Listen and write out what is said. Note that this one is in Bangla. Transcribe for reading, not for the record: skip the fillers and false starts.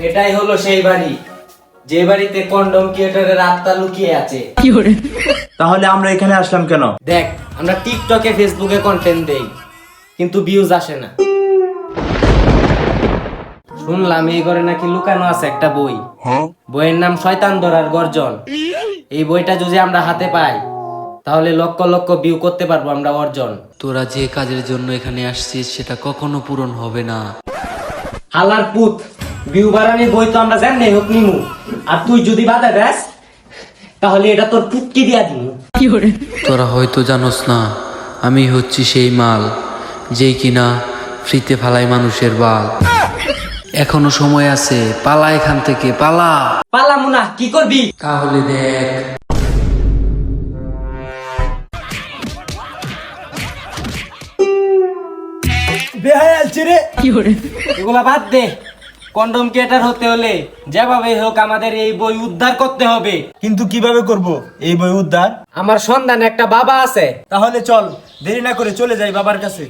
এটাই হলো সেই বাড়ি, যে বাড়িতে কন্ডম ক্রিয়েটরের আত্মা লুকিয়ে আছে। তাহলে আমরা এখানে আসলাম কেন? দেখ, আমরা টিকটকে ফেসবুকে কন্টেন্ট দেই, কিন্তু ভিউজ আসে না। শুনলাম এই ঘরে নাকি লুকানো আছে একটা বই। বইয়ের নাম শয়তান ধরার গর্জন। এই বইটা যদি আমরা হাতে পাই, তাহলে লক্ষ লক্ষ ভিউ করতে পারবো আমরা অর্জন। তোরা যে কাজের জন্য এখানে আসছিস সেটা কখনো পূরণ হবে না। হালার পুত, ভিউ বাড়ানোর বই তো আমরা জানি হোক নিমু, আর তুই যদি বাধা দেস তাহলে এটা তোর পুটকি দিয়া দিমু। তোরা হয়তো জানোস না, আমি হচ্ছি সেই মাল যেই কিনা ফ্রিতে ফালাই মানুষের বাল। এখনো সময় আছে, পালা এখান থেকে, পালা। পালামু না, কি করবি? তাহলে দেখ। এগুলা বাদ দে। কন্ডম ক্রিয়েটর হতে হলে যেভাবে হোক আমাদের এই বই উদ্ধার করতে হবে। কিন্তু কিভাবে করব এই বই উদ্ধার? আমার সন্ধানে একটা বাবা আছে। তাহলে চল, দেরি না করে চলে যাই বাবার কাছে।